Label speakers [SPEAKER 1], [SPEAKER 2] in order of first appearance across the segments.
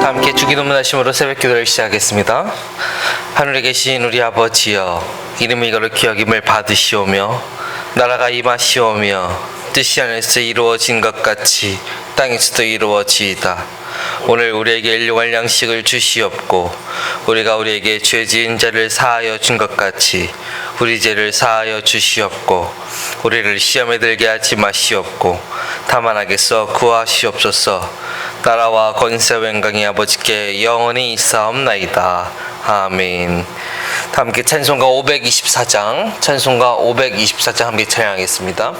[SPEAKER 1] 함께 주기도문 하심으로 새벽 기도를 시작하겠습니다. 하늘에 계신 우리 아버지여, 이름이 거룩히 여김을 받으시오며 나라가 임하시오며 뜻이 하늘에서 이루어진 것 같이 땅에서도 이루어지이다. 오늘 우리에게 일용할 양식을 주시옵고 우리가 우리에게 죄 지은 자를 사하여 준 것 같이 우리 죄를 사하여 주시옵고 우리를 시험에 들게 하지 마시옵고 다만 악에서 구하시옵소서. 나라와 권세와 영광이 아버지께 영원히 있사옵나이다. 아멘. 함께 찬송가 524장 함께 찬양하겠습니다.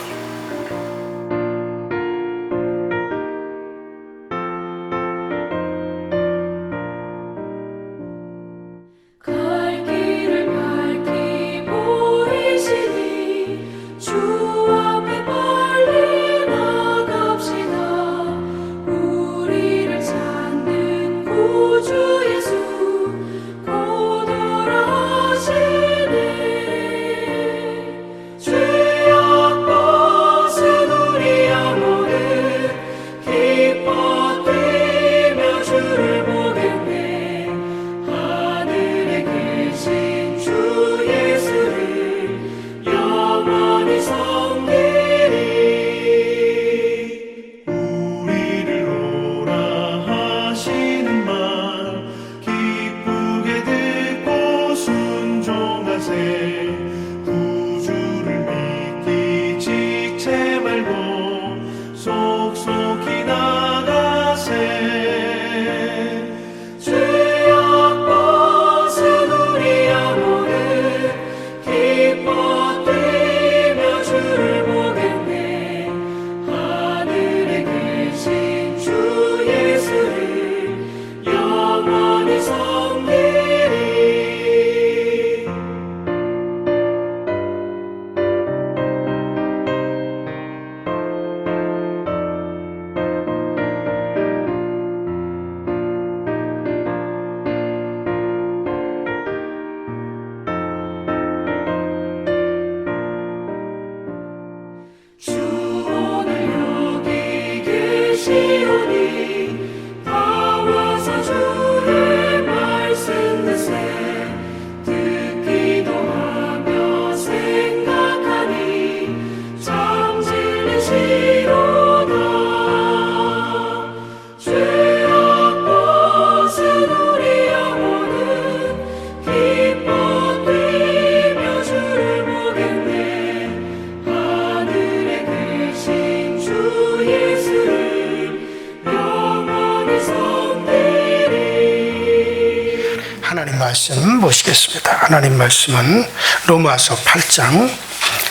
[SPEAKER 2] 말씀 보시겠습니다. 하나님 말씀은 로마서 8장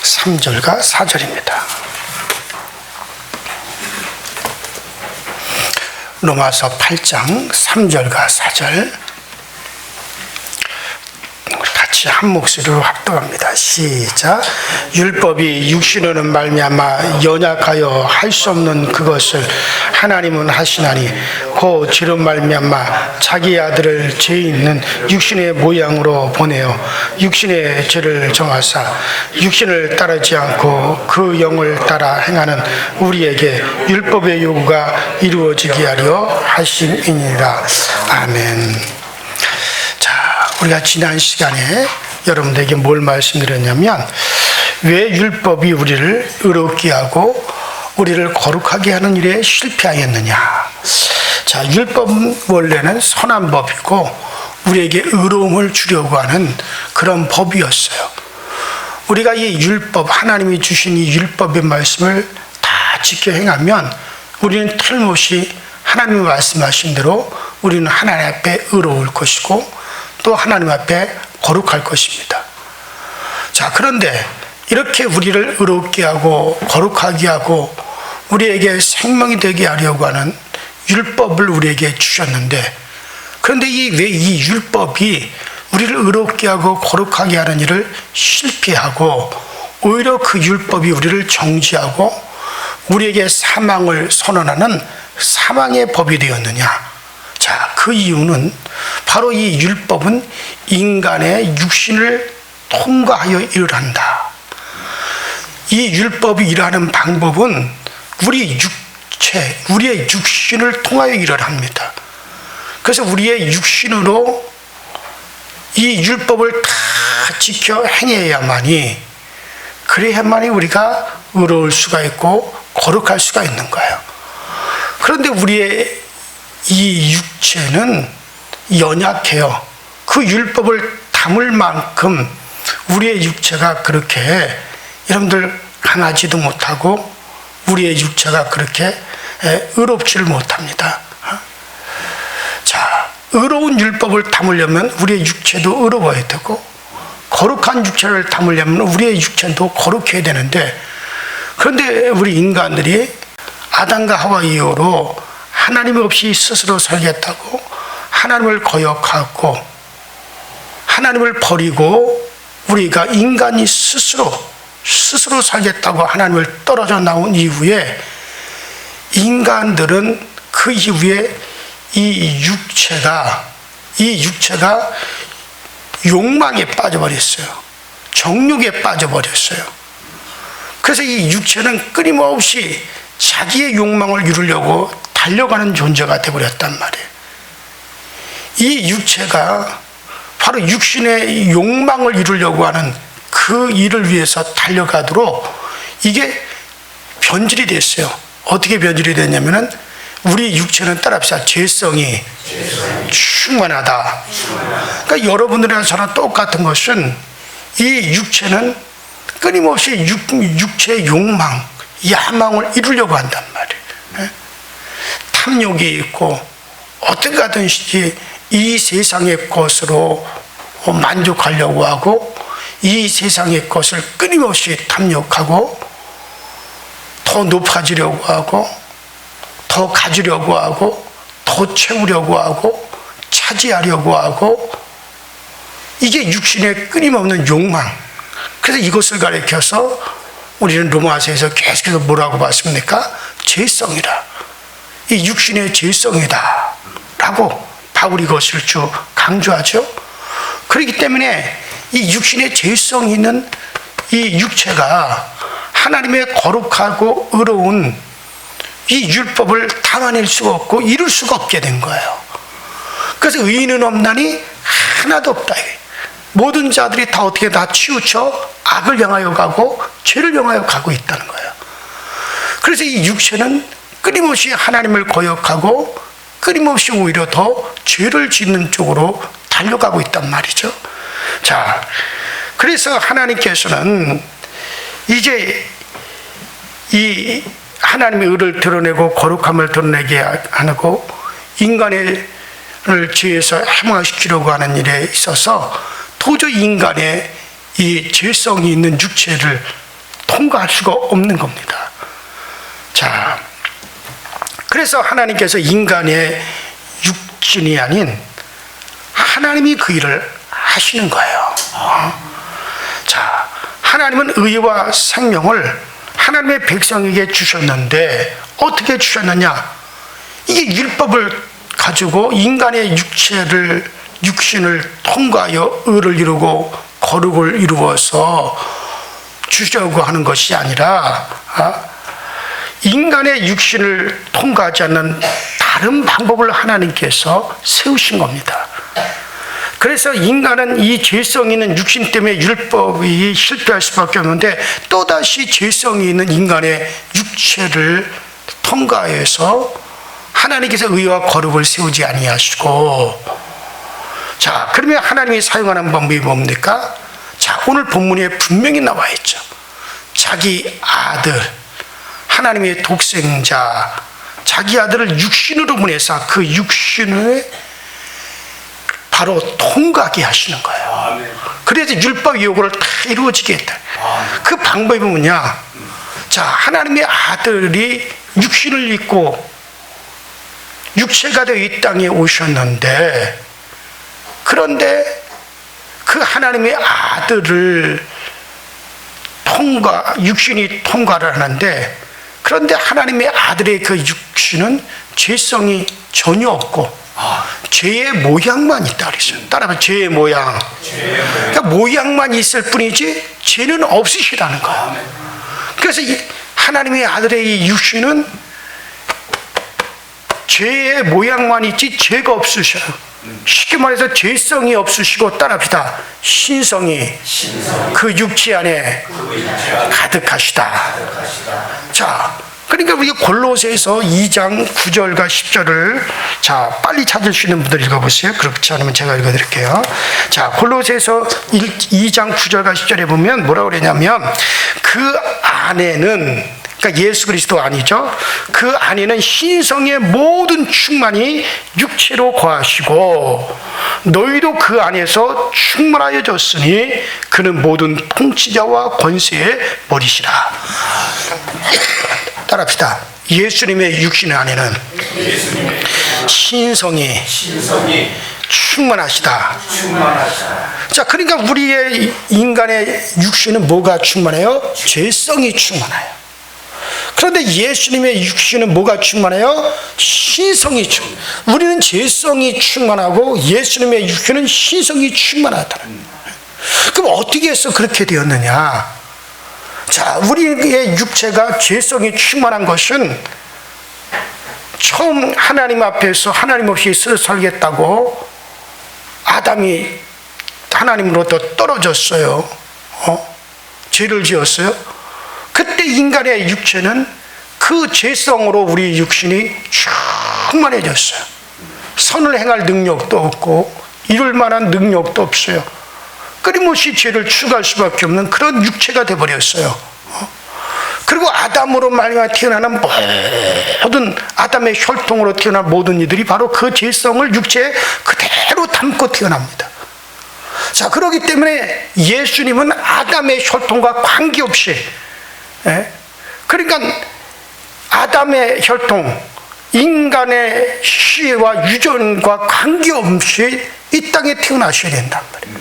[SPEAKER 2] 3절과 4절입니다. 로마서 8장 3절과 4절 같이 한 목소리로 합독합니다. 시작. 율법이 육신으로 말미암아 연약하여 할 수 없는 그것을 하나님은 하시나니 그 죄로 말미암아 자기 아들을 죄 있는 육신의 모양으로 보내어 육신의 죄를 정하사 육신을 따르지 않고 그 영을 따라 행하는 우리에게 율법의 요구가 이루어지게 하려 하심이니라. 아멘. 자, 우리가 지난 시간에 여러분들에게 뭘 말씀드렸냐면 왜 율법이 우리를 의롭게 하고 우리를 거룩하게 하는 일에 실패하였느냐. 자, 율법은 원래는 선한 법이고 우리에게 의로움을 주려고 하는 그런 법이었어요. 우리가 이 율법, 하나님이 주신 이 율법의 말씀을 다 지켜 행하면 우리는 틀림없이 하나님이 말씀하신 대로 우리는 하나님 앞에 의로울 것이고 또 하나님 앞에 거룩할 것입니다. 자, 그런데 이렇게 우리를 의롭게 하고 거룩하게 하고 우리에게 생명이 되게 하려고 하는 율법을 우리에게 주셨는데, 그런데 왜 이 율법이 우리를 의롭게 하고 거룩하게 하는 일을 실패하고 오히려 그 율법이 우리를 정죄하고 우리에게 사망을 선언하는 사망의 법이 되었느냐. 자, 그 이유는 바로 이 율법은 인간의 육신을 통과하여 일을 한다. 이 율법이 일하는 방법은 우리의 육신을 통하여 일을 합니다. 그래서 우리의 육신으로 이 율법을 다 지켜 행해야만이, 그래야만이 우리가 의로울 수가 있고 거룩할 수가 있는 거예요. 그런데 우리의 이 육체는 연약해요. 그 율법을 담을 만큼 우리의 육체가 그렇게, 여러분들 강하지도 못하고 우리의 육체가 그렇게 의롭지를 못합니다. 자, 의로운 율법을 담으려면 우리의 육체도 의로워야 되고, 거룩한 육체를 담으려면 우리의 육체도 거룩해야 되는데, 그런데 우리 인간들이 아담과 하와 이후로 하나님 없이 스스로 살겠다고 하나님을 거역하고 하나님을 버리고, 우리가 인간이 스스로 살겠다고 하나님을 떨어져 나온 이후에 인간들은 그 이후에 이 육체가 욕망에 빠져버렸어요. 정욕에 빠져버렸어요. 그래서 이 육체는 끊임없이 자기의 욕망을 이루려고 달려가는 존재가 되어버렸단 말이에요. 이 육체가 바로 육신의 욕망을 이루려고 하는 그 일을 위해서 달려가도록 이게 변질이 됐어요. 어떻게 변질이 됐냐면은, 우리 육체는 따라합시다. 죄성이 충만하다. 그러니까 여러분들이나 저랑 똑같은 것은, 이 육체는 끊임없이 육체의 욕망, 야망을 이루려고 한단 말이에요. 탐욕이 있고 어떻게 하든지 이 세상의 것으로 만족하려고 하고, 이 세상의 것을 끊임없이 탐욕하고, 더 높아지려고 하고, 더 가지려고 하고, 더 채우려고 하고, 차지하려고 하고, 이게 육신의 끊임없는 욕망. 그래서 이것을 가리켜서 우리는 로마서에서 계속해서 뭐라고 봤습니까? 죄성이라. 이 육신의 죄성이다 라고 바울이 이것을 쭉 강조하죠. 그렇기 때문에 이 육신의 죄성이 있는 이 육체가 하나님의 거룩하고 의로운 이 율법을 담아낼 수가 없고 이룰 수가 없게 된 거예요. 그래서 의인은 없나니 하나도 없다. 모든 자들이 다 어떻게 다 치우쳐 악을 향하여 가고 죄를 향하여 가고 있다는 거예요. 그래서 이 육체는 끊임없이 하나님을 거역하고 끊임없이 오히려 더 죄를 짓는 쪽으로 달려가고 있단 말이죠. 자, 그래서 하나님께서는 이제 이 하나님의 의를 드러내고 거룩함을 드러내게 하고 인간의 죄에서 해방시키려고 하는 일에 있어서 도저히 인간의 이 죄성이 있는 육체를 통과할 수가 없는 겁니다. 자, 그래서 하나님께서 인간의 육신이 아닌 하나님이 그 일을 하시는 거예요. 자, 하나님은 의와 생명을 하나님의 백성에게 주셨는데 어떻게 주셨느냐? 이게 율법을 가지고 인간의 육신을 통과하여 의를 이루고 거룩을 이루어서 주려고 하는 것이 아니라 인간의 육신을 통과하지 않는 다른 방법을 하나님께서 세우신 겁니다. 그래서 인간은 이 죄성이 있는 육신 때문에 율법이 실패할 수밖에 없는데 또다시 죄성이 있는 인간의 육체를 통과해서 하나님께서 의와 거룩을 세우지 아니하시고, 자, 그러면 하나님이 사용하는 방법이 뭡니까? 자, 오늘 본문에 분명히 나와 있죠. 자기 아들, 하나님의 독생자, 자기 아들을 육신으로 보내서 그 육신을 바로 통과하게 하시는 거예요. 그래서 율법 요구를 다 이루어지게 했다. 그 방법이 뭐냐? 자, 하나님의 아들이 육신을 입고 육체가 되어 이 땅에 오셨는데, 그런데 그 하나님의 아들을 육신이 통과를 하는데, 그런데 하나님의 아들의 그 육신은 죄성이 전혀 없고 죄의 모양만 있다 그랬어요. 따라하면 죄의 모양. 그러니까 모양만 있을 뿐이지 죄는 없으시다는 거예요. 그래서 이 하나님의 아들의 이 육신은 죄의 모양만 있지 죄가 없으셔요. 쉽게 말해서 죄성이 없으시고 따라합시다. 신성이 그 육체 안에 가득하시다. 자, 그러니까 우리 골로새서 2장 9절과 10절을 자 빨리 찾을 수 있는 분들 읽어보세요. 그렇지 않으면 제가 읽어드릴게요. 자, 골로새서 2장 9절과 10절에 보면 뭐라고 그러냐면 그 안에는, 그러니까 예수 그리스도 아니죠. 그 안에는 신성의 모든 충만이 육체로 거하시고 너희도 그 안에서 충만하여졌으니 그는 모든 통치자와 권세의 머리시라. 따라합시다. 예수님의 육신 안에는 신성이 충만하시다. 자, 그러니까 우리의 인간의 육신은 뭐가 충만해요? 죄성이 충만해요. 그런데 예수님의 육신은 뭐가 충만해요? 신성이 충만. 우리는 죄성이 충만하고 예수님의 육신은 신성이 충만하다는. 그럼 어떻게 해서 그렇게 되었느냐? 자, 우리의 육체가 죄성이 충만한 것은 처음 하나님 앞에서 하나님 없이 살겠다고 아담이 하나님으로부터 떨어졌어요. 죄를 지었어요. 그때 인간의 육체는 그 죄성으로 우리 육신이 충만해졌어요. 선을 행할 능력도 없고 이룰 만한 능력도 없어요. 끊임없이 죄를 추구할 수밖에 없는 그런 육체가 되어버렸어요. 그리고 아담으로 말미암아 태어나는 모든 아담의 혈통으로 태어난 모든 이들이 바로 그 죄성을 육체에 그대로 담고 태어납니다. 자, 그렇기 때문에 예수님은 아담의 혈통과 관계없이, 그러니까 아담의 혈통, 인간의 시와 유전과 관계없이 이 땅에 태어나셔야 된단 말이에요.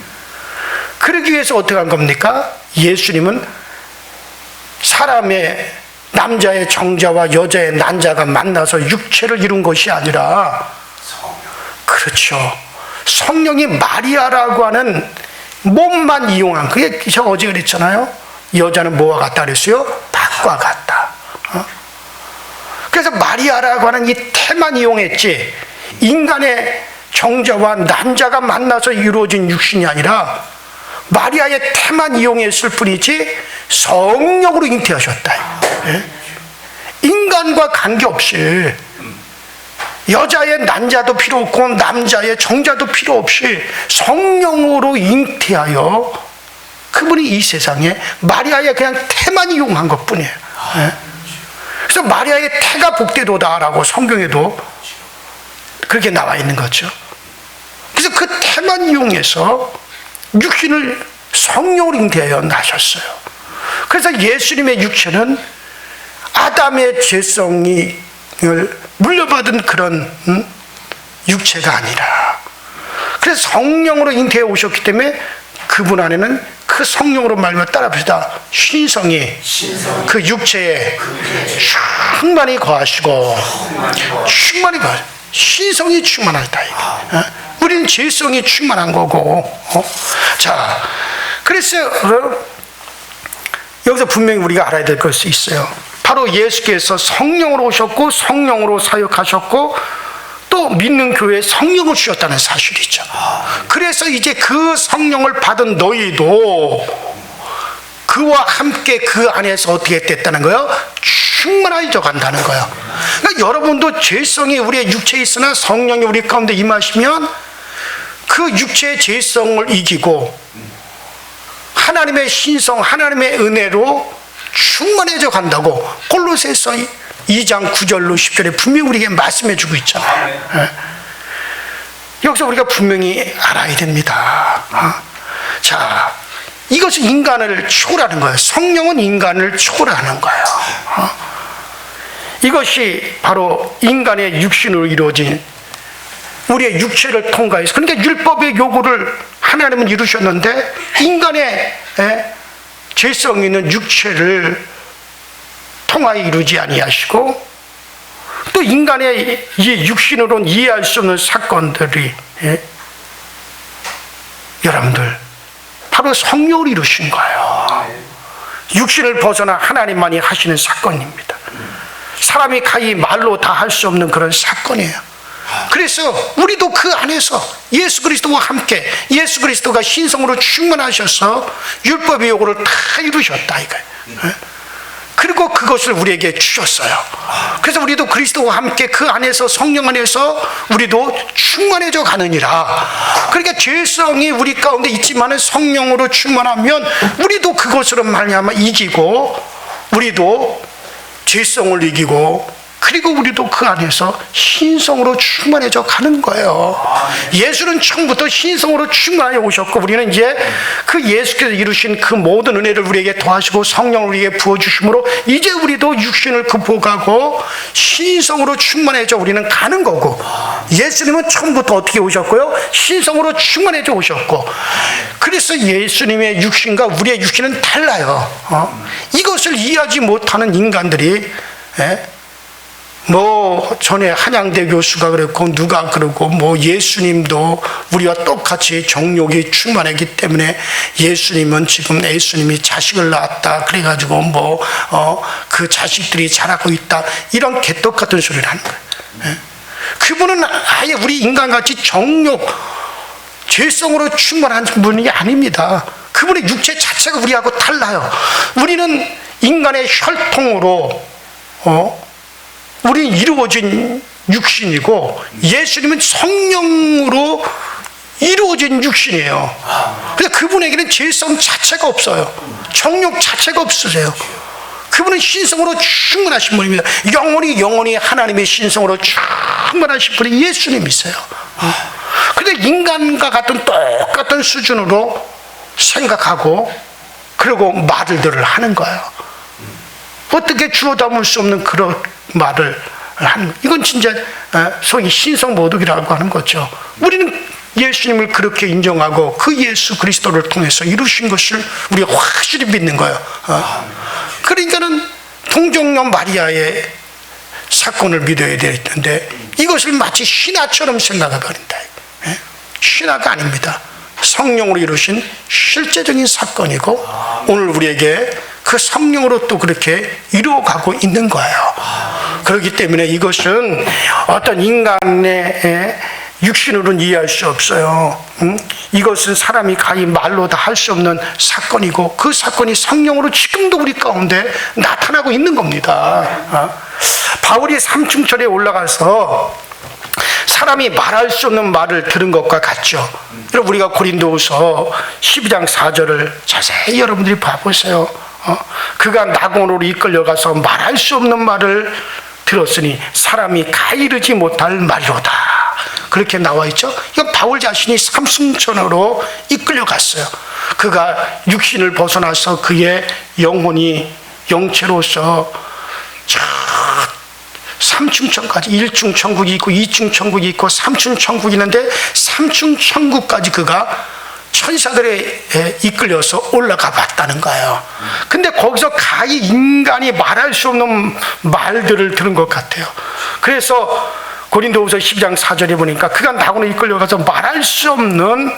[SPEAKER 2] 그러기 위해서 어떻게 한 겁니까? 예수님은 사람의 남자의 정자와 여자의 난자가 만나서 육체를 이룬 것이 아니라 그렇죠. 성령이 마리아라고 하는 몸만 이용한, 그게 제가 어제 그랬잖아요. 여자는 뭐와 같다 그랬어요? 닭과 같다. 그래서 마리아라고 하는 이 태만 이용했지 인간의 정자와 난자가 만나서 이루어진 육신이 아니라 마리아의 태만 이용했을 뿐이지 성령으로 잉태하셨다. 인간과 관계없이 여자의 난자도 필요 없고 남자의 정자도 필요 없이 성령으로 잉태하여 그분이 이 세상에 마리아의 그냥 태만 이용한 것뿐이에요. 그래서 마리아의 태가 복되도다라고 성경에도 그렇게 나와 있는 거죠. 그래서 그 태만 이용해서 육신을 성령으로 잉태하여 나셨어요. 그래서 예수님의 육체는 아담의 죄성을 물려받은 그런 육체가 아니라, 그래서 성령으로 잉태해 오셨기 때문에 그분 안에는 그 성령으로 말미암아 따라합시다. 신성이 그 육체에 충만히 거하시고 충만히 거하시고 신성이 충만하다. 우리는 죄성이 충만한 거고. 자, 그래서 여기서 분명히 우리가 알아야 될 것이 있어요. 바로 예수께서 성령으로 오셨고 성령으로 사역하셨고 또 믿는 교회에 성령을 주셨다는 사실이죠. 그래서 이제 그 성령을 받은 너희도 그와 함께 그 안에서 어떻게 됐다는 거예요? 충만해져 간다는 거예요. 그러니까 여러분도 죄성이 우리의 육체에 있으나 성령이 우리 가운데 임하시면 그 육체의 죄성을 이기고 하나님의 신성, 하나님의 은혜로 충만해져 간다고 골로새서 2장 9절로 10절에 분명히 우리에게 말씀해 주고 있잖아요. 여기서 우리가 분명히 알아야 됩니다. 자, 이것은 인간을 초월하는 거예요. 성령은 인간을 초월하는 거예요. 이것이 바로 인간의 육신으로 이루어진 우리의 육체를 통과해서, 그러니까 율법의 요구를 하나님은 이루셨는데 인간의 죄성 있는 육체를 통하여 이루지 아니하시고 또 인간의 이 육신으로는 이해할 수 없는 사건들이 여러분들 바로 성령을 이루신 거예요. 육신을 벗어나 하나님만이 하시는 사건입니다. 사람이 가히 말로 다 할 수 없는 그런 사건이에요. 그래서 우리도 그 안에서 예수 그리스도와 함께 예수 그리스도가 신성으로 충만하셔서 율법의 요구를 다 이루셨다 이거예요. 그리고 그것을 우리에게 주셨어요. 그래서 우리도 그리스도와 함께 그 안에서 성령 안에서 우리도 충만해져 가느니라. 그러니까 죄성이 우리 가운데 있지만은 성령으로 충만하면 우리도 그것으로 말미암아 이기고 우리도 죄성을 이기고 그리고 우리도 그 안에서 신성으로 충만해져 가는 거예요. 예수는 처음부터 신성으로 충만해 오셨고 우리는 이제 그 예수께서 이루신 그 모든 은혜를 우리에게 더하시고 성령을 우리에게 부어주심으로 이제 우리도 육신을 극복하고 신성으로 충만해져 우리는 가는 거고, 예수님은 처음부터 어떻게 오셨고요? 신성으로 충만해져 오셨고, 그래서 예수님의 육신과 우리의 육신은 달라요. 이것을 이해하지 못하는 인간들이 뭐 전에 한양대 교수가 그랬고 누가 그러고 뭐 예수님도 우리와 똑같이 정욕이 충만하기 때문에 예수님은 지금 예수님이 자식을 낳았다 그래가지고 뭐 그 자식들이 자라고 있다 이런 개떡 같은 소리를 하는 거예요. 그분은 아예 우리 인간같이 정욕 죄성으로 충만한 분이 아닙니다. 그분의 육체 자체가 우리하고 달라요. 우리는 인간의 혈통으로 우리는 이루어진 육신이고 예수님은 성령으로 이루어진 육신이에요. 근데 그분에게는 죄성 자체가 없어요. 정욕 자체가 없으세요. 그분은 신성으로 충만하신 분입니다. 영원히 하나님의 신성으로 충만하신 분이 예수님이세요. 근데 인간과 같은 똑같은 수준으로 생각하고 그리고 말들을 하는 거예요. 어떻게 주워 담을 수 없는 그런 말을 하는, 이건 진짜 소위 신성 모독이라고 하는 거죠. 우리는 예수님을 그렇게 인정하고 그 예수 그리스도를 통해서 이루신 것을 우리가 확실히 믿는 거예요. 그러니까는 동정녀 마리아의 사건을 믿어야 되는데 이것을 마치 신화처럼 생각해 버린다. 신화가 아닙니다. 성령으로 이루신 실제적인 사건이고 오늘 우리에게 그 성령으로 또 그렇게 이루어가고 있는 거예요. 그렇기 때문에 이것은 어떤 인간의 육신으로는 이해할 수 없어요. 이것은 사람이 가히 말로 다 할 수 없는 사건이고 그 사건이 성령으로 지금도 우리 가운데 나타나고 있는 겁니다. 바울이 삼층천에 올라가서 사람이 말할 수 없는 말을 들은 것과 같죠. 우리가 고린도후서 12장 4절을 자세히 여러분들이 봐보세요. 그가 낙원으로 이끌려가서 말할 수 없는 말을 들었으니 사람이 가이르지 못할 말이로다. 그렇게 나와 있죠. 이건 바울 자신이 삼승천으로 이끌려갔어요. 그가 육신을 벗어나서 그의 영혼이 영체로서 저 3층 천까지 1층 천국이 있고 2층 천국이 있고 3층 천국이 있는데 3층 천국까지 그가 천사들에 이끌려서 올라가 봤다는 거예요. 근데 거기서 가히 인간이 말할 수 없는 말들을 들은 것 같아요. 그래서 고린도후서 12장 4절에 보니까 그가 낙원에 이끌려가서 말할 수 없는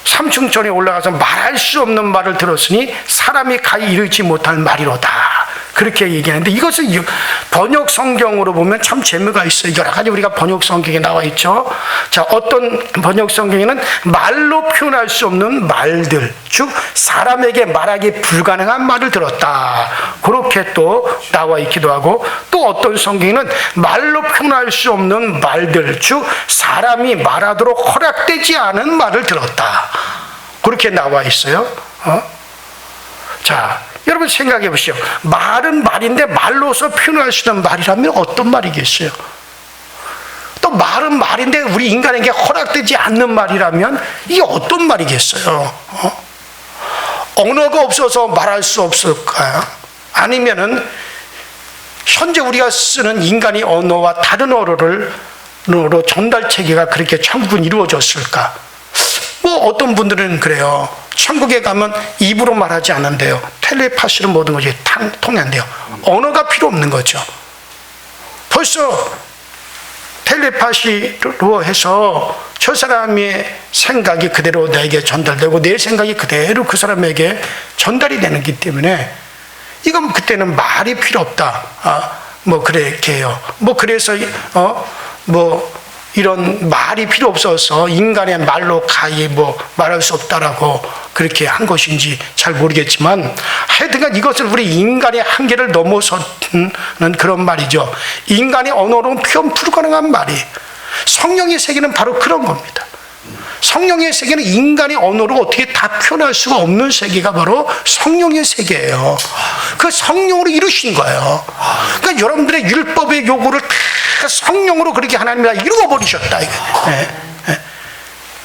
[SPEAKER 2] 3층 전에 올라가서 말할 수 없는 말을 들었으니 사람이 가히 이르지 못할 말이로다. 그렇게 얘기하는데 이것은 번역 성경으로 보면 참 재미가 있어요. 여러 가지 우리가 번역 성경에 나와 있죠. 자, 어떤 번역 성경에는 말로 표현할 수 없는 말들, 즉 사람에게 말하기 불가능한 말을 들었다. 그렇게 또 나와 있기도 하고, 또 어떤 성경에는 말로 표현할 수 없는 말들, 즉 사람이 말하도록 허락되지 않은 말을 들었다. 그렇게 나와 있어요. 자, 여러분 생각해 보시죠. 말은 말인데 말로서 표현할 수 있는 말이라면 어떤 말이겠어요? 또 말은 말인데 우리 인간에게 허락되지 않는 말이라면 이게 어떤 말이겠어요? 언어가 없어서 말할 수 없을까요? 아니면은 현재 우리가 쓰는 인간의 언어와 다른 언어로 전달 체계가 그렇게 천국은 이루어졌을까? 뭐 어떤 분들은 그래요. 천국에 가면 입으로 말하지 않는데요. 텔레파시로 모든 것이 통한대요. 언어가 필요 없는 거죠. 벌써 텔레파시로 해서 저 사람의 생각이 그대로 내게 전달되고 내 생각이 그대로 그 사람에게 전달이 되는 기 때문에 이건 그때는 말이 필요 없다. 뭐 그렇게 해요. 뭐 그래서 뭐 이런 말이 필요 없어서 인간의 말로 가히 뭐 말할 수 없다라고 그렇게 한 것인지 잘 모르겠지만 하여튼간 이것을 우리 인간의 한계를 넘어서는 그런 말이죠. 인간의 언어로는 표현 불가능한 말이, 성령의 세계는 바로 그런 겁니다. 성령의 세계는 인간의 언어로 어떻게 다 표현할 수가 없는 세계가 바로 성령의 세계예요. 그 성령으로 이루신 거예요. 그러니까 여러분들의 율법의 요구를 다 성령으로 그렇게 하나님이 다 이루어버리셨다.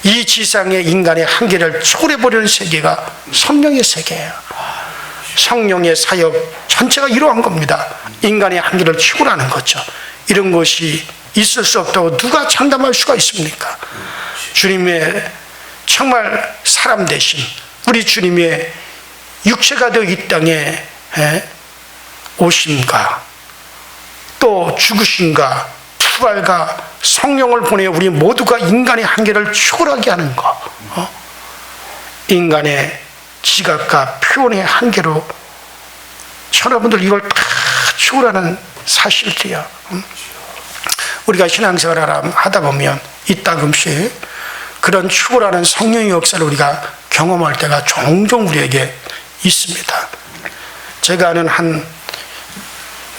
[SPEAKER 2] 이 지상의 인간의 한계를 초월해버리는 세계가 성령의 세계예요. 성령의 사역 전체가 이러한 겁니다. 인간의 한계를 초월하는 거죠. 이런 것이 있을 수 없다고 누가 장담할 수가 있습니까? 주님의 정말 사람 대신 우리 주님의 육체가 되어 이 땅에 오심과 또 죽으심과 부활과 성령을 보내 우리 모두가 인간의 한계를 초월하게 하는 것, 인간의 지각과 표현의 한계로 여러분들 이걸 다 초월하는 사실들이야. 우리가 신앙생활을 하다 보면 이따금씩 그런 초월하는 성령의 역사를 우리가 경험할 때가 종종 우리에게 있습니다. 제가 아는 한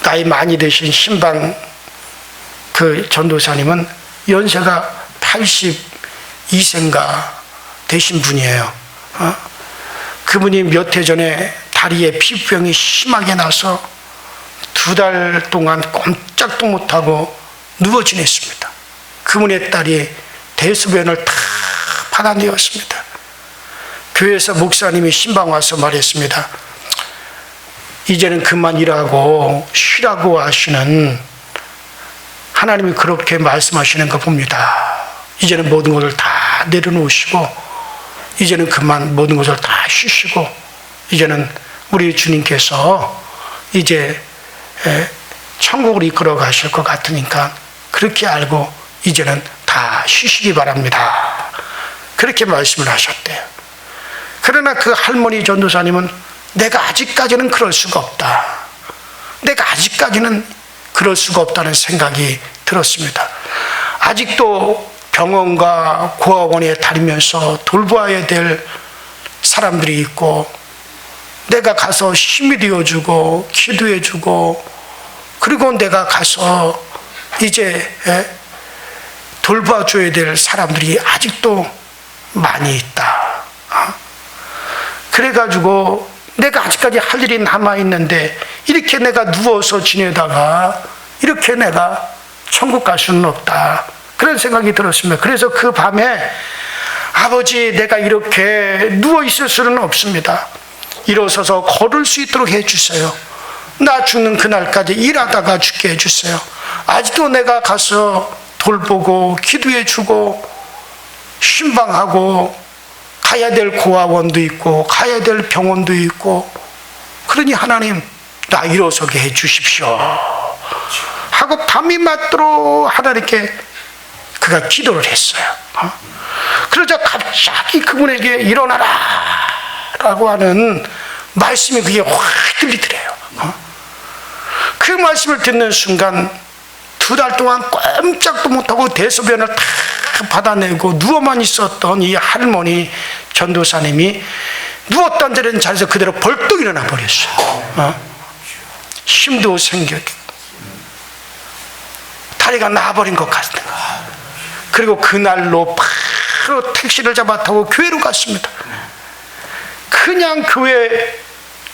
[SPEAKER 2] 나이 많이 드신 신방 그 전도사님은 연세가 82세인가 되신 분이에요. 그분이 몇 해 전에 다리에 피부병이 심하게 나서 2달 동안 꼼짝도 못하고 누워 지냈습니다. 그분의 딸이 대소변을 다 받아내었습니다. 교회에서 목사님이 신방 와서 말했습니다. 이제는 그만 일하고 쉬라고 하시는 하나님이 그렇게 말씀하시는 거 봅니다. 이제는 모든 것을 다 내려놓으시고 이제는 그만 모든 것을 다 쉬시고 이제는 우리 주님께서 이제 천국을 이끌어 가실 것 같으니까 그렇게 알고 이제는 다 쉬시기 바랍니다. 그렇게 말씀을 하셨대요. 그러나 그 할머니 전도사님은 내가 아직까지는 그럴 수가 없다. 내가 아직까지는 그럴 수가 없다는 생각이 들었습니다. 아직도 병원과 고아원에 다니면서 돌보아야 될 사람들이 있고 내가 가서 힘이 되어주고 기도해주고 그리고 내가 가서 이제 돌봐줘야 될 사람들이 아직도 많이 있다. 그래가지고 내가 아직까지 할 일이 남아있는데 이렇게 내가 누워서 지내다가 이렇게 내가 천국 갈 수는 없다. 그런 생각이 들었습니다. 그래서 그 밤에 아버지 내가 이렇게 누워있을 수는 없습니다. 일어서서 걸을 수 있도록 해주세요. 나 죽는 그날까지 일하다가 죽게 해주세요. 아직도 내가 가서 돌보고 기도해주고 신방하고 가야 될 고아원도 있고 가야 될 병원도 있고 그러니 하나님 나 일어서게 해주십시오 하고 밤이 맞도록 하나님께 그가 기도를 했어요. 그러자 갑자기 그분에게 일어나라 라고 하는 말씀이 그게 확 들리더래요. 그 말씀을 듣는 순간 2달 동안 꼼짝도 못하고 대소변을 다 받아내고 누워만 있었던 이 할머니 전도사님이 누웠던 자리에서 그대로 벌떡 일어나 버렸어요. 힘도 생겨 다리가 나와버린 것 같은 거. 그리고 그날로 바로 택시를 잡아 타고 교회로 갔습니다. 그냥 교회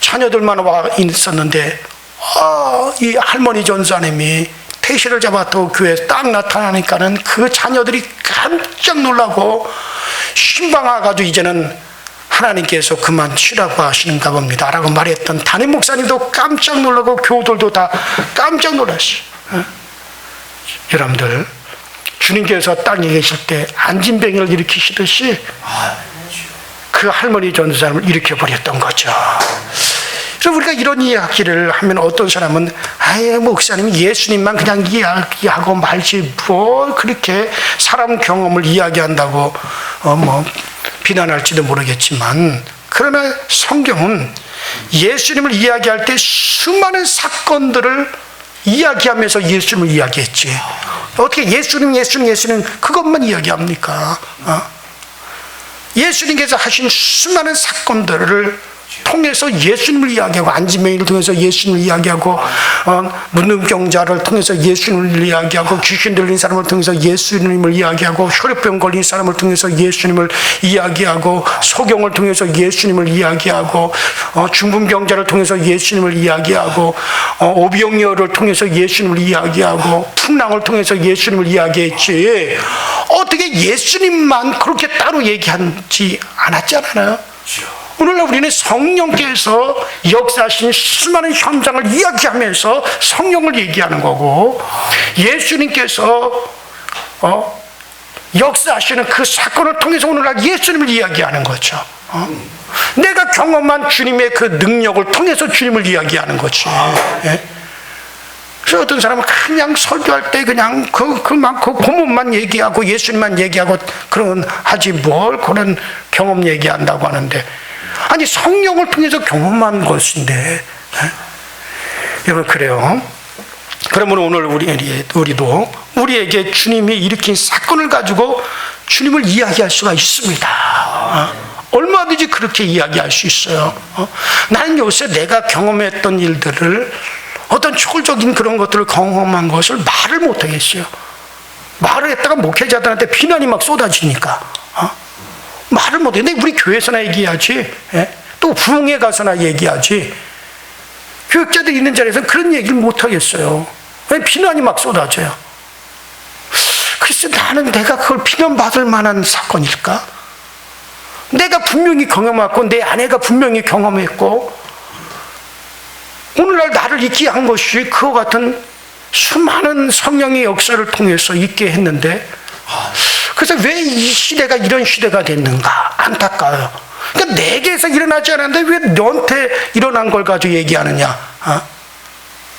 [SPEAKER 2] 자녀들만 와 있었는데 이 할머니 전도사님이 택시를 잡아 타고 교회에 딱 나타나니까는 그 자녀들이 깜짝 놀라고 신방 와가지고 이제는 하나님께서 그만 쉬라고 하시는가 봅니다 라고 말했던 담임 목사님도 깜짝 놀라고 교우들도 다 깜짝 놀랐어요. 여러분들 주님께서 땅에 계실 때 안진뱅이를 일으키시듯이 그 할머니 전도사님을 일으켜버렸던 거죠. 그래서 우리가 이런 이야기를 하면 어떤 사람은 아예 목사님이 예수님만 그냥 이야기하고 말지 뭐 그렇게 사람 경험을 이야기한다고 뭐 비난할지도 모르겠지만 그러나 성경은 예수님을 이야기할 때 수많은 사건들을 이야기하면서 예수님을 이야기했지. 어떻게 예수님 그것만 이야기합니까? 예수님께서 하신 수많은 사건들을 통해서 예수님을 이야기하고, 안지맹이를 통해서 예수님을 이야기하고, 문둥병자를 통해서 예수님을 이야기하고, 귀신 들린 사람을 통해서 예수님을 이야기하고, 혈액병 걸린 사람을 통해서 예수님을 이야기하고, 소경을 통해서 예수님을 이야기하고, 중풍병자를 통해서 예수님을 이야기하고, 오병이어를 통해서 예수님을 이야기하고, 풍랑을 통해서 예수님을 이야기했지. 어떻게 예수님만 그렇게 따로 얘기하지 않았잖아요. 오늘날 우리는 성령께서 역사하신 수많은 현장을 이야기하면서 성령을 얘기하는 거고, 예수님께서 역사하시는 그 사건을 통해서 오늘날 예수님을 이야기하는 거죠. 내가 경험한 주님의 그 능력을 통해서 주님을 이야기하는 거지. 예? 그래서 어떤 사람은 그냥 설교할 때 그냥 그 본문만 얘기하고 예수님만 얘기하고 그런 하지 뭘 그런 경험 얘기한다고 하는데, 아니 성령을 통해서 경험한 것인데. 여러분 그래요. 그러면 오늘 우리도 우리에게 주님이 일으킨 사건을 가지고 주님을 이야기할 수가 있습니다. 얼마든지 그렇게 이야기할 수 있어요. 나는 요새 내가 경험했던 일들을, 어떤 초월적인 그런 것들을 경험한 것을 말을 못하겠어요. 말을 했다가 목회자들한테 비난이 막 쏟아지니까 말을 못해. 근데 우리 교회에서나 얘기하지, 또 부흥회 가서나 얘기하지. 교육자들 있는 자리에서는 그런 얘기를 못하겠어요. 비난이 막 쏟아져요. 글쎄, 나는 내가 그걸 비난받을 만한 사건일까? 내가 분명히 경험했고, 내 아내가 분명히 경험했고, 오늘날 나를 있게 한 것이 그와 같은 수많은 성령의 역사를 통해서 있게 했는데, 그래서 왜 이 시대가 이런 시대가 됐는가 안타까워요. 그러니까 내게서 일어나지 않았는데 왜 너한테 일어난 걸 가지고 얘기하느냐,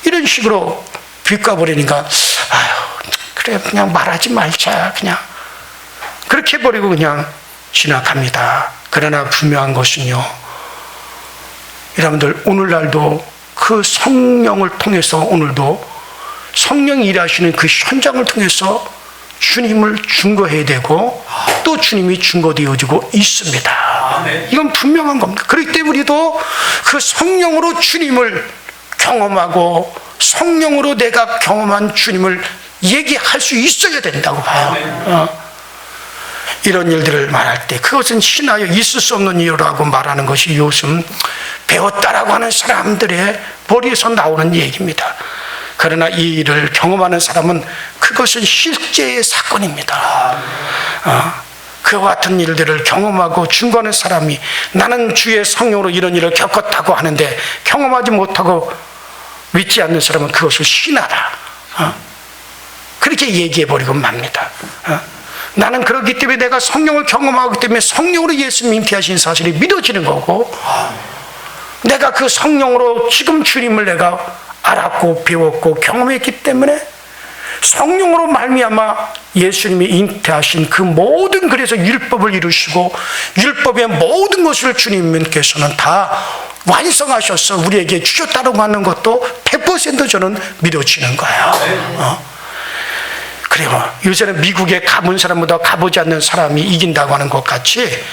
[SPEAKER 2] 이런 식으로 비꼬아버리니까, 아유 그래 그냥 말하지 말자, 그냥 그렇게 해버리고 그냥 지나갑니다. 그러나 분명한 것은요, 여러분들 오늘날도 그 성령을 통해서, 오늘도 성령이 일하시는 그 현장을 통해서 주님을 증거해야 되고, 또 주님이 증거되어지고 있습니다. 이건 분명한 겁니다. 그렇기 때문에 우리도 그 성령으로 주님을 경험하고, 성령으로 내가 경험한 주님을 얘기할 수 있어야 된다고 봐요. 이런 일들을 말할 때 그것은 신하여 있을 수 없는 이유라고 말하는 것이 요즘 배웠다라고 하는 사람들의 머리에서 나오는 얘기입니다. 그러나 이 일을 경험하는 사람은 그것은 실제의 사건입니다. 그와 같은 일들을 경험하고 증거하는 사람이, 나는 주의 성령으로 이런 일을 겪었다고 하는데 경험하지 못하고 믿지 않는 사람은 그것을 신하다, 그렇게 얘기해버리고 맙니다. 나는 그렇기 때문에, 내가 성령을 경험하기 때문에 성령으로 예수님 잉태하신 사실이 믿어지는 거고, 내가 그 성령으로 지금 주님을 내가 알았고 배웠고 경험했기 때문에 성령으로 말미암아 예수님이 잉태하신 그 모든, 그래서 율법을 이루시고 율법의 모든 것을 주님께서는 다 완성하셔서 우리에게 주셨다고 하는 것도 100% 저는 믿어지는 거예요. 그래요. 요새는 미국에 가본 사람보다 가보지 않는 사람이 이긴다고 하는 것 같이,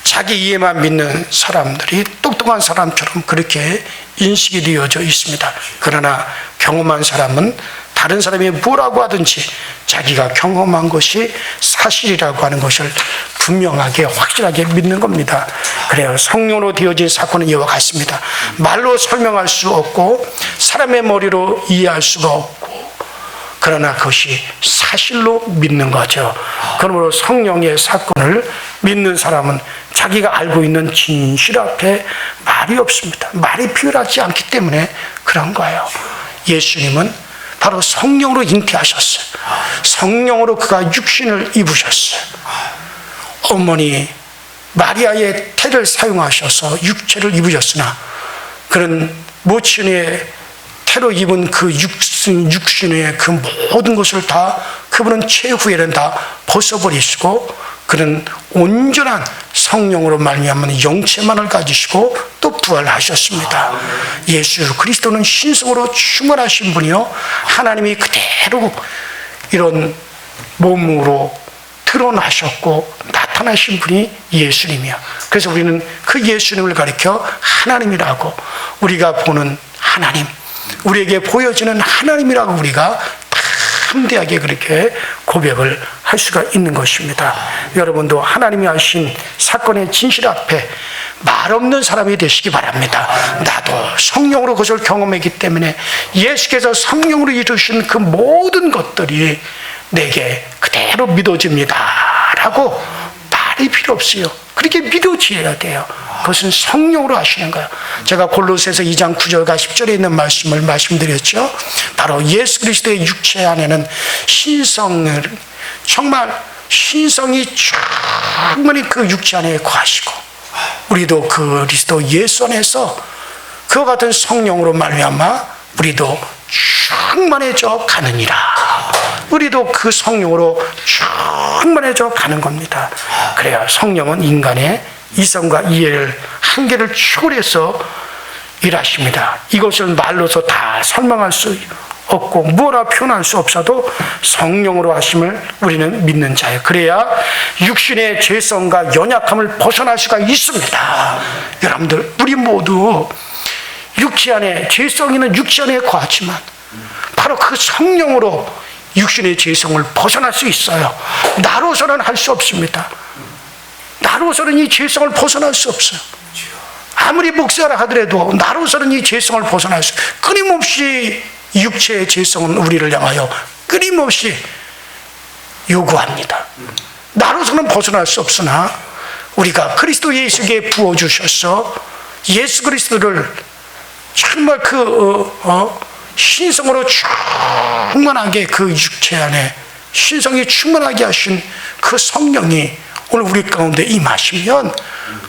[SPEAKER 2] 자기 이해만 믿는 사람들이 똑똑한 사람처럼 그렇게 인식이 되어져 있습니다. 그러나 경험한 사람은 다른 사람이 뭐라고 하든지 자기가 경험한 것이 사실이라고 하는 것을 분명하게 확실하게 믿는 겁니다. 그래요. 성령으로 되어진 사건은 이와 같습니다. 말로 설명할 수 없고 사람의 머리로 이해할 수가 없고, 그러나 그것이 사실로 믿는 거죠. 그러므로 성령의 사건을 믿는 사람은 자기가 알고 있는 진실 앞에 말이 없습니다. 말이 필요하지 않기 때문에 그런 거예요. 예수님은 바로 성령으로 잉태하셨어요. 성령으로 그가 육신을 입으셨어요. 어머니 마리아의 태를 사용하셔서 육체를 입으셨으나, 그런 모친의 태로 입은 그 육신의 그 모든 것을 다 그분은 최후에는 다 벗어버리시고 그는 온전한 성령으로 말미암은 영체만을 가지시고 또 부활하셨습니다. 예수 그리스도는 신성으로 충만하신 분이요, 하나님이 그대로 이런 몸으로 드러나셨고 나타나신 분이 예수님이야. 그래서 우리는 그 예수님을 가리켜 하나님이라고, 우리가 보는 하나님, 우리에게 보여지는 하나님이라고 우리가 담대하게 그렇게 고백을 할 수가 있는 것입니다. 여러분도 하나님이 하신 사건의 진실 앞에 말 없는 사람이 되시기 바랍니다. 나도 성령으로 그것을 경험했기 때문에 예수께서 성령으로 이루신 그 모든 것들이 내게 그대로 믿어집니다 라고 말이 필요 없어요. 그렇게 믿어져야 돼요. 그것은 성령으로 하시는 거예요. 제가 골로새서 2장 9절과 10절에 있는 말씀을 말씀드렸죠. 바로 예수 그리스도의 육체 안에는 신성을, 정말 신성이 충분히 그 육체 안에 거하시고, 우리도 그 그리스도 예수 안에서 그와 같은 성령으로 말미암아 우리도 충만해져 가느니라. 우리도 그 성령으로 충만해져 가는 겁니다. 그래야 성령은 인간의 이성과 이해를 한계를 초월해서 일하십니다. 이것을 말로서 다 설명할 수 없고 뭐라 표현할 수 없어도 성령으로 하심을 우리는 믿는 자예요. 그래야 육신의 죄성과 연약함을 벗어날 수가 있습니다. 여러분들, 우리 모두 육체 안에, 죄성 있는 육체 안에 거하지만 바로 그 성령으로 육신의 죄성을 벗어날 수 있어요. 나로서는 할 수 없습니다. 나로서는 이 죄성을 벗어날 수 없어요. 아무리 목사라 하더라도 나로서는 이 죄성을 벗어날 수, 끊임없이 육체의 죄성은 우리를 향하여 끊임없이 요구합니다. 나로서는 벗어날 수 없으나 우리가 그리스도 예수께 부어주셔서 예수 그리스도를 정말 신성으로 충만하게, 그 육체 안에 신성이 충만하게 하신 그 성령이 오늘 우리 가운데 임하시면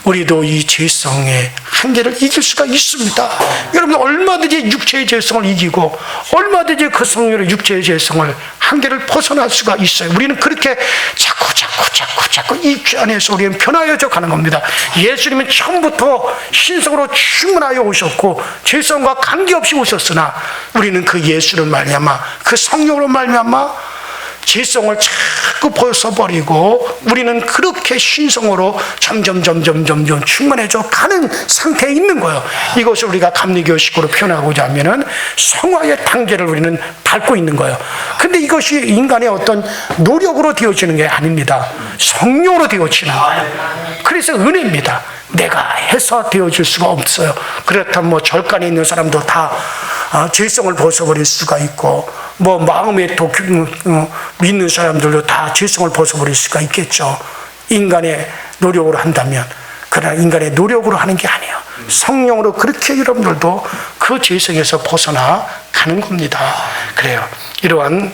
[SPEAKER 2] 우리도 이 죄성의 한계를 이길 수가 있습니다. 여러분, 얼마든지 육체의 죄성을 이기고 얼마든지 그 성령의 육체의 죄성을 한계를 벗어날 수가 있어요. 우리는 그렇게 자꾸 이 죄 안에서 우리는 변화여져 가는 겁니다. 예수님은 처음부터 신성으로 충만하여 오셨고 죄성과 관계없이 오셨으나 우리는 그 예수를 말미암아, 그 성령으로 말미암아 죄성을 자꾸 벗어버리고 우리는 그렇게 신성으로 점점 충만해져 가는 상태에 있는 거예요. 이것을 우리가 감리교식으로 표현하고자 하면은 성화의 단계를 우리는 밟고 있는 거예요. 근데 이것이 인간의 어떤 노력으로 되어지는 게 아닙니다. 성령으로 되어지는 거예요. 그래서 은혜입니다. 내가 해서 되어질 수가 없어요. 그렇다면 뭐 절간에 있는 사람도 다 죄성을 벗어버릴 수가 있고, 뭐 마음에 또 믿는 사람들도 다 죄성을 벗어버릴 수가 있겠죠. 인간의 노력으로 한다면. 그러나 인간의 노력으로 하는 게 아니에요. 성령으로 그렇게 여러분들도 그 죄성에서 벗어나 가는 겁니다. 그래요. 이러한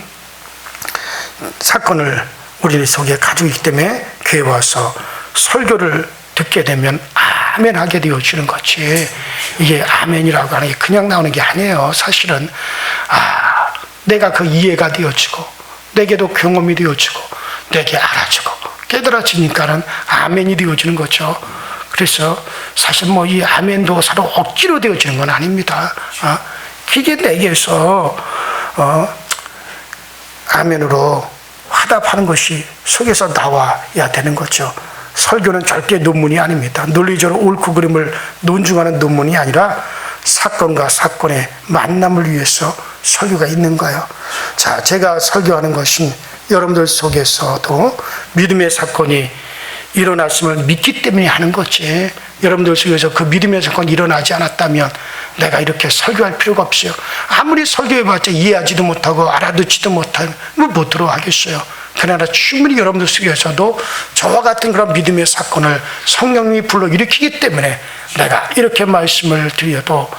[SPEAKER 2] 사건을 우리 속에 가지고 있기 때문에 교회 와서 설교를 듣게 되면 아멘 하게 되어지는 거지. 이게 아멘이라고 하는 게 그냥 나오는 게 아니에요. 사실은 내가 그 이해가 되어지고 내게도 경험이 되어지고 내게 알아지고 깨달아지니까는 아멘이 되어지는 거죠. 그래서 사실 뭐 이 아멘도 서로 억지로 되어지는 건 아닙니다. 이게 내게서 아멘으로 화답하는 것이 속에서 나와야 되는 거죠. 설교는 절대 논문이 아닙니다. 논리적으로 옳고 그름을 논증하는 논문이 아니라 사건과 사건의 만남을 위해서 설교가 있는 거예요. 자, 제가 설교하는 것은 여러분들 속에서도 믿음의 사건이 일어났음을 믿기 때문에 하는 거지. 여러분들 속에서 그 믿음의 사건이 일어나지 않았다면 내가 이렇게 설교할 필요가 없어요. 아무리 설교해봤자 이해하지도 못하고 알아듣지도 못하면 못 들어가겠어요. 그러나 충분히 여러분들 속에서도 저와 같은 그런 믿음의 사건을 성령님이 불러일으키기 때문에 내가 이렇게 말씀을 드려도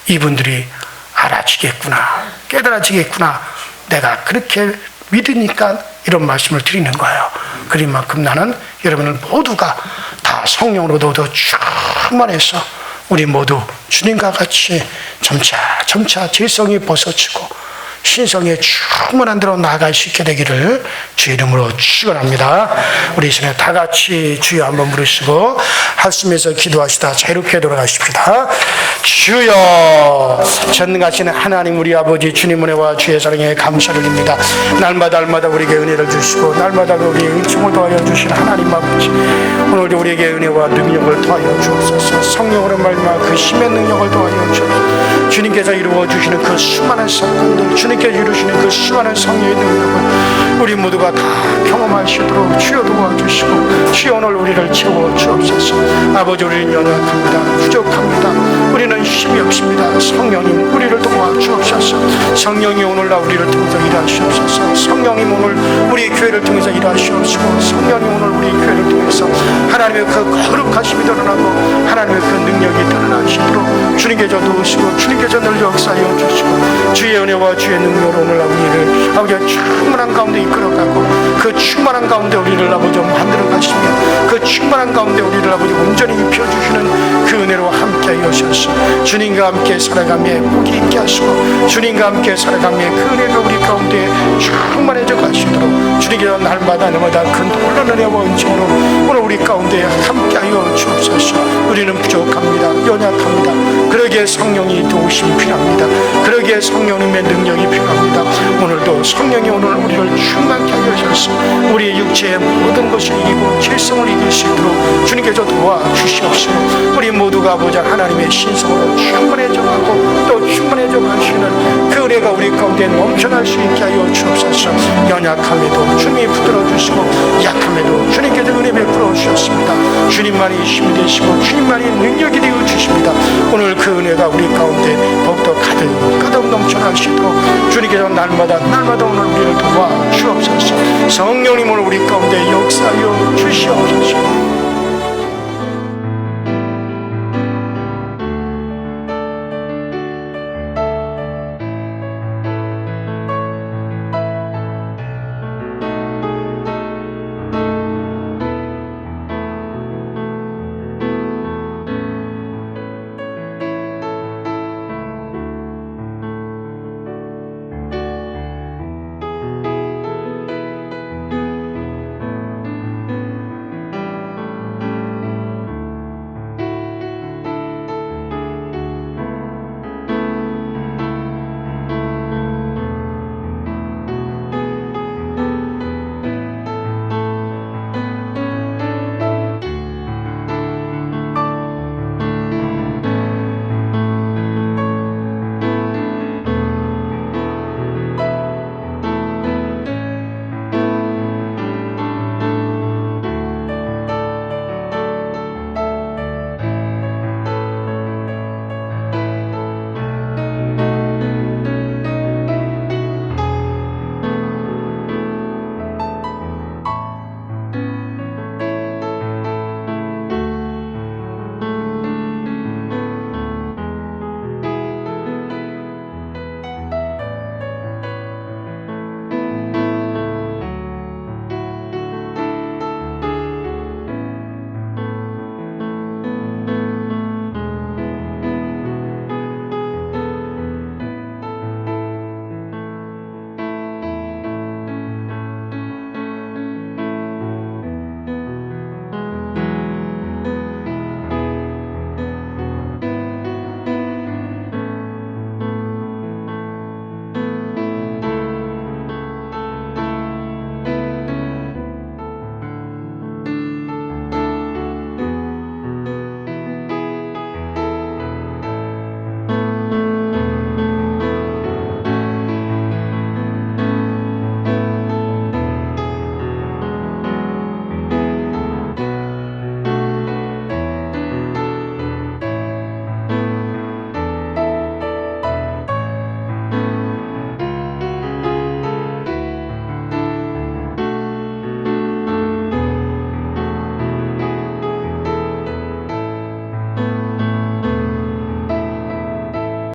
[SPEAKER 2] 이분들이 알아지겠구나, 깨달아지겠구나, 내가 그렇게 믿으니까 이런 말씀을 드리는 거예요. 그런 만큼 나는 여러분들 모두가 다 성령으로도 더 충만해서 우리 모두 주님과 같이 점차 죄성이 벗어지고 신성에 충만한 대로 나아갈 수 있게 되기를 주 이름으로 축원합니다. 우리 이 시간에 다 같이 주여 한번 부르시고 한숨에서 기도하시다 자유롭게 돌아가십시다. 주여, 전능하신 하나님 우리 아버지 주님 은혜와 주의 사랑에 감사를 드립니다. 날마다 우리에게 은혜를 주시고 날마다 우리의 은총을 더하여 주신 하나님 아버지, 오늘도 우리에게 은혜와 능력을 더하여 주옵소서. 성령으로 말미암아 그 힘의 능력을 더하여 주옵소서. 주님께서 이루어 주시는 그 수많은 사건들, 주님께서 이루시는 그 수많은 성령의 능력을 우리 모두가 다 경험하시도록 주여 도와주시고 주여 오늘 우리를 채워 주옵소서. 아버지, 우리는 연약합니다. 부족합니다. 우리는 힘이 없습니다. 성령님 우리를 도와주옵소서. 성령이 오늘날 우리를 통해서 일하시옵소서. 성령님 오늘 우리 교회를 통해서 일하시옵시고 성령님 오늘 우리 교회를 통해서 하나님의 그 거룩하심이 드러나고 하나님의 그 능력이 드러나시도록 주님께서 도우시고 주님께서 늘 역사하여 주시고 주의 은혜와 주의 능력으로 오늘날 우리를 아버지 충만한 가운데 이끌어가고 그 충만한 가운데 우리를 아버지 만들어 가시며 그 충만한 가운데 우리를 아버지 온전히 입혀주시는 그 은혜로 함께 하셔서 주님과 함께 살아가며 복이 있게 하시고 주님과 함께 살아가며 그 은혜가 우리 가운데 충만해져 가시도록 주님께서 날마다 그 놀라운 은혜와 은총으로 오늘 우리 가운데 함께하여 주옵소서. 우리는 부족합니다. 연약합니다. 그러기에 성령이 도우심이 필요합니다. 그러기에 성령님의 능력이 필요합니다. 오늘도 성령이 오늘 우리를 충만케 하여 주셔서 우리의 육체의 모든 것을 이기고 죄성을 이길 수 있도록 주님께서 도와주시옵시고 우리 모두가 아버지 하나님의 신성으로 충만해져 가고 또 충만해져 가시는 그 은혜가 우리 가운데 넘쳐날 수 있게 하여 주옵소서. 연약함에도 주님이 붙들어 주시고 약함에도 주님께서 은혜 베풀어 주셨습니다. 주님만이 힘이 되시고 주님만이 능력이 되어 주십니다. 오늘 그 은혜가 우리 가운데 더욱더 가득 넘쳐날 수 있도록 주님께서 날마다 오늘 우리를 도와 주옵소서. 성령님 오늘 우리 가운데 역사하여